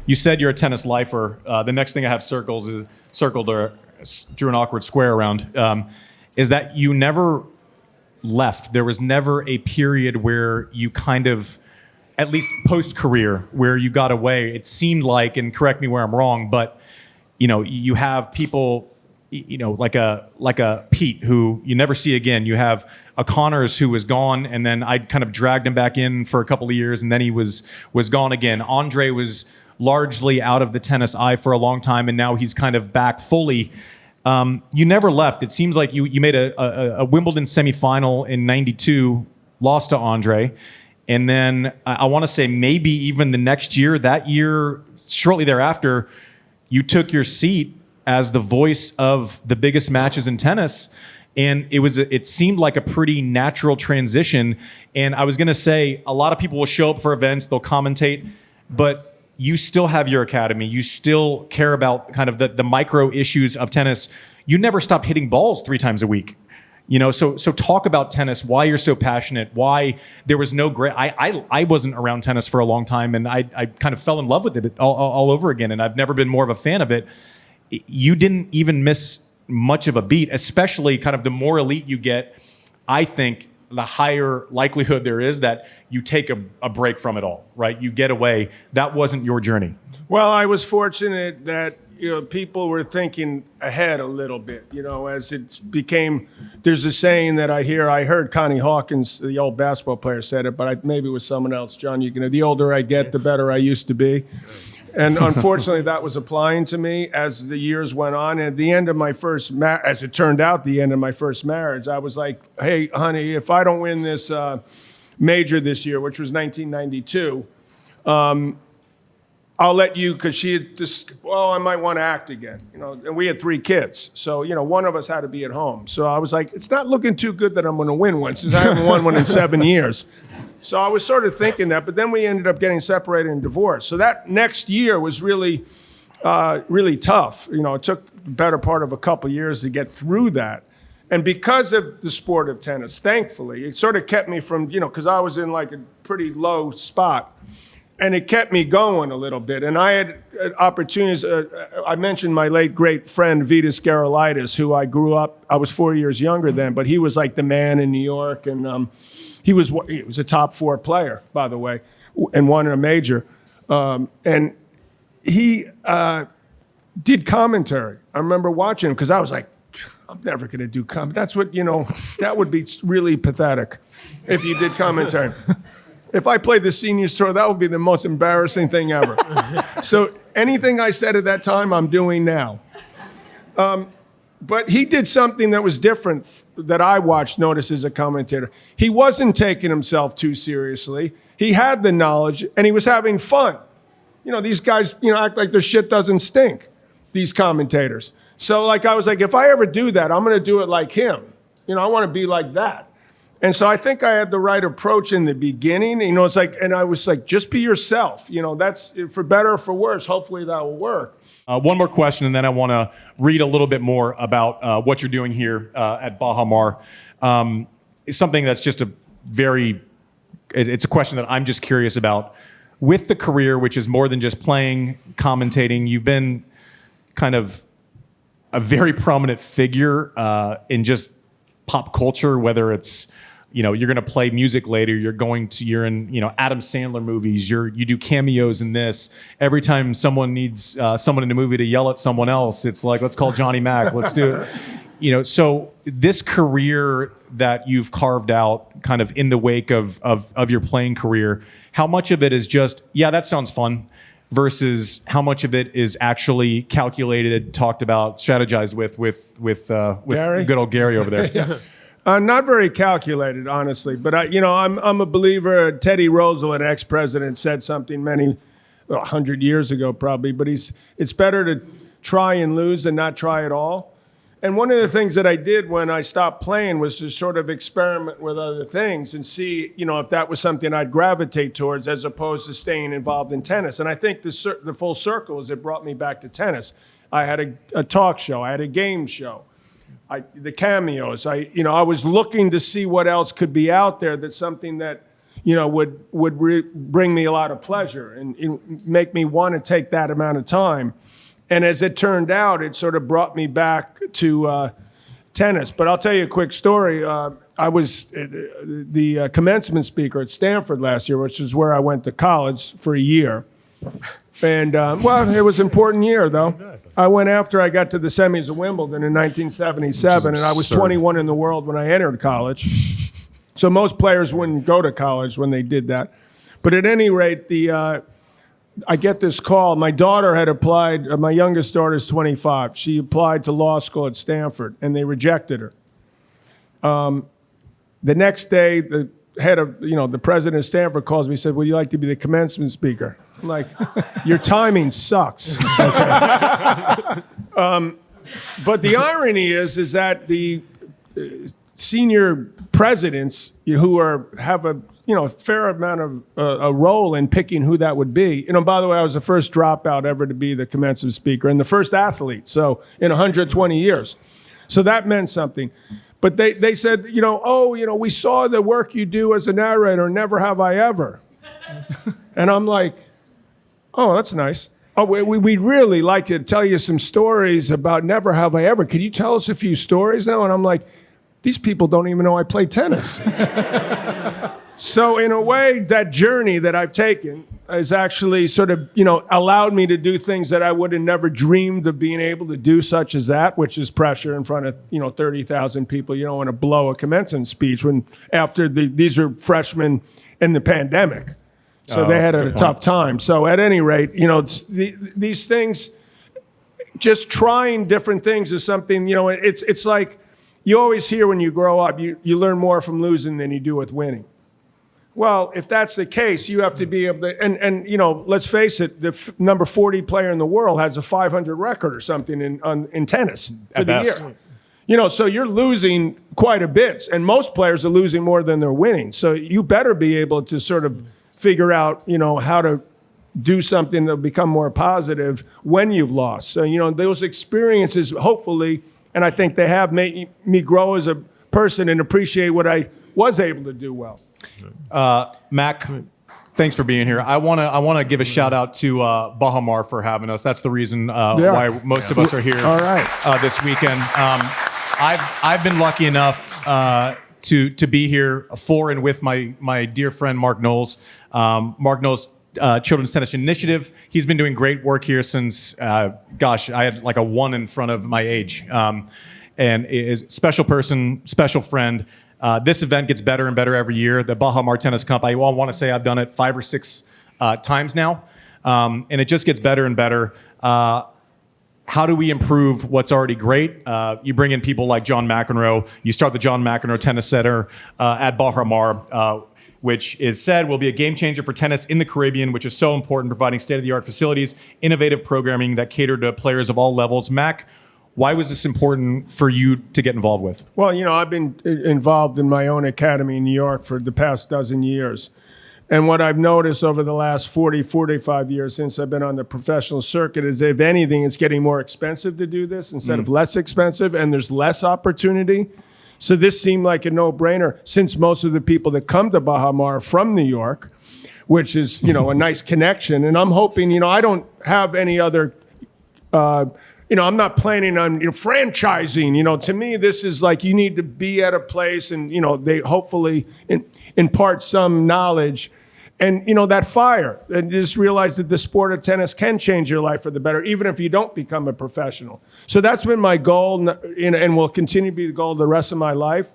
you said you're a tennis lifer. The next thing I have circled or drew an awkward square around is that you never left. There was never a period where you kind of, at least post-career, where you got away. It seemed like, and correct me where I'm wrong, but you have people, like a Pete who you never see again. You have a Connors who was gone, and then I kind of dragged him back in for a couple of years, and then he was gone again. Andre was largely out of the tennis eye for a long time, and now he's kind of back fully. You never left. It seems like you made a Wimbledon semifinal in '92, lost to Andre, and then I want to say maybe even the next year, that year, shortly thereafter, you took your seat as the voice of the biggest matches in tennis. And it seemed like a pretty natural transition. And I was going to say, a lot of people will show up for events, they'll commentate, but you still have your academy. You still care about kind of the micro issues of tennis. You never stopped hitting balls 3 times a week. So talk about tennis, why you're so passionate, why there was no great. I wasn't around tennis for a long time, and I kind of fell in love with it all over again, and I've never been more of a fan of it. You didn't even miss much of a beat, especially kind of the more elite you get. I think the higher likelihood there is that you take a break from it all, right? You get away. That wasn't your journey. Well, I was fortunate that people were thinking ahead a little bit, as it became. There's a saying that I heard Connie Hawkins, the old basketball player, said it, but maybe it was someone else. John, the older I get, the better I used to be. And unfortunately, that was applying to me as the years went on. And at the end of my first as it turned out, the end of my first marriage, I was like, hey, honey, if I don't win this major this year, which was 1992, I'll let you, because she had just, I might want to act again. And we had 3 kids. So, one of us had to be at home. So I was like, it's not looking too good that I'm going to win one, since I haven't won one in 7 years. So I was sort of thinking that, but then we ended up getting separated and divorced. So that next year was really, really tough. It took the better part of a couple years to get through that. And because of the sport of tennis, thankfully, it sort of kept me from, because I was in like a pretty low spot. And it kept me going a little bit. And I had opportunities. I mentioned my late great friend, Vitas Gerulaitis, who I grew up, I was 4 years younger then, but he was like the man in New York. And he was a top 4 player, by the way, and won a major. And he did commentary. I remember watching him because I was like, I'm never going to do commentary. That's what, that would be really pathetic if you did commentary. If I played the seniors tour, that would be the most embarrassing thing ever. So anything I said at that time, I'm doing now. But he did something that was different that I noticed as a commentator. He wasn't taking himself too seriously. He had the knowledge, and he was having fun. These guys, act like their shit doesn't stink, these commentators. So I was like, if I ever do that, I'm going to do it like him. I want to be like that. And so I think I had the right approach in the beginning. It's like, and I was like, just be yourself. That's for better or for worse. Hopefully that will work. One more question, and then I want to read a little bit more about what you're doing here at Baha Mar. It's something that's just it's a question that I'm just curious about. With the career, which is more than just playing, commentating, you've been kind of a very prominent figure in just pop culture, whether it's, you're going to play music later, you're in, Adam Sandler movies, you do cameos in this. Every time someone needs someone in a movie to yell at someone else, it's like, let's call Johnny Mac, let's do it. So this career that you've carved out kind of in the wake of your playing career, how much of it is just, yeah, that sounds fun, versus how much of it is actually calculated, talked about, strategized with good old Gary over there? Yeah. Not very calculated, honestly. But I'm a believer. Teddy Roosevelt, an ex-president, said something 100 years ago, probably. But it's better to try and lose than not try at all. And one of the things that I did when I stopped playing was to sort of experiment with other things and see, if that was something I'd gravitate towards, as opposed to staying involved in tennis. And I think the full circle is it brought me back to tennis. I had a talk show. I had a game show. The cameos. I was looking to see what else could be out there. That's something that, would bring me a lot of pleasure and make me want to take that amount of time. And as it turned out, it sort of brought me back to tennis. But I'll tell you a quick story. I was the commencement speaker at Stanford last year, which is where I went to college for a year. And, well, it was an important year, though. I went after I got to the semis of Wimbledon in 1977, and I was 21 in the world when I entered college. So most players wouldn't go to college when they did that. But at any rate, I get this call. My daughter had applied. My youngest daughter is 25. She applied to law school at Stanford, and they rejected her. The next day, the head of, the president of Stanford calls me and said, would you like to be the commencement speaker? I'm like, your timing sucks. But the irony is that the senior presidents who have a fair amount of a role in picking who that would be. By the way, I was the first dropout ever to be the commencement speaker and the first athlete, so in 120 years. So that meant something. But they said, we saw the work you do as a narrator, never have I ever. And I'm like, oh, that's nice. Oh, we'd really like to tell you some stories about never have I ever. Could you tell us a few stories now? And I'm like, these people don't even know I play tennis. So in a way, that journey that I've taken has actually sort of, allowed me to do things that I would have never dreamed of being able to do, such as that, which is pressure in front of, 30,000 people. You don't want to blow a commencement speech when after these are freshmen in the pandemic. So they had a tough time. So at any rate, these things, just trying different things is something, it's like you always hear when you grow up, you learn more from losing than you do with winning. Well, if that's the case, you have to be able to, and let's face it, the number 40 player in the world has a 500 record or something in tennis for the year. So you're losing quite a bit, and most players are losing more than they're winning. So you better be able to sort of figure out, how to do something that'll become more positive when you've lost. So, those experiences, hopefully, and I think they have made me grow as a person and appreciate what I was able to do well. Mac, thanks for being here. I want to give a shout out to Baha for having us. That's the reason why most of us are here. All right. This weekend. I've been lucky enough to be here for and with my dear friend Mark Knowles. Mark Knowles, Children's Tennis Initiative. He's been doing great work here since I had like a 1 in front of my age. And is a special person, special friend. This event gets better and better every year. The Baha Tennis Cup, I want to say I've done it 5 or 6 times now. And it just gets better and better. How do we improve what's already great? You bring in people like John McEnroe. You start the John McEnroe Tennis Center at Baha, which is said will be a game changer for tennis in the Caribbean, which is so important, providing state-of-the-art facilities, innovative programming that cater to players of all levels. Mac, why was this important for you to get involved with? Well, I've been involved in my own academy in New York for the past dozen years. And what I've noticed over the last 40, 45 years since I've been on the professional circuit is, if anything, it's getting more expensive to do this instead of less expensive, and there's less opportunity. So this seemed like a no-brainer, since most of the people that come to Baha are from New York, which is, a nice connection. And I'm hoping, I don't have any other, I'm not planning on franchising. To me, this is like you need to be at a place and, they hopefully impart some knowledge and, that fire. And just realize that the sport of tennis can change your life for the better, even if you don't become a professional. So that's been my goal and will continue to be the goal the rest of my life.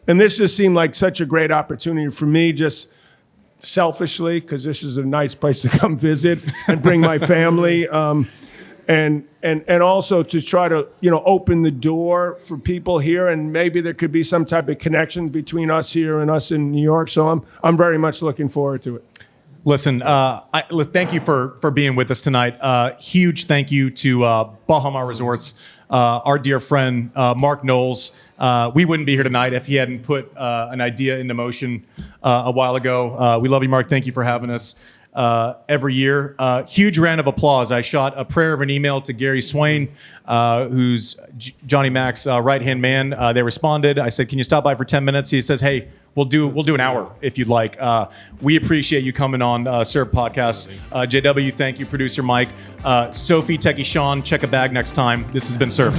And this just seemed like such a great opportunity for me, just selfishly, because this is a nice place to come visit and bring my family. And also to try to, open the door for people here, and maybe there could be some type of connection between us here and us in New York. So I'm very much looking forward to it. Listen, thank you for being with us tonight. Huge thank you to Baha Resorts, our dear friend Mark Knowles. We wouldn't be here tonight if he hadn't put an idea into motion a while ago. We love you, Mark. Thank you for having us. every year. Huge round of applause. I shot a prayer of an email to Gary Swain, who's Johnny Mac's right-hand man. They responded. I said, "Can you stop by for 10 minutes?" He says, "Hey, we'll do an hour if you'd like." We appreciate you coming on Serve Podcast. JW, thank you. Producer Mike. Sophie, Techie Sean, check a bag next time. This has been Served.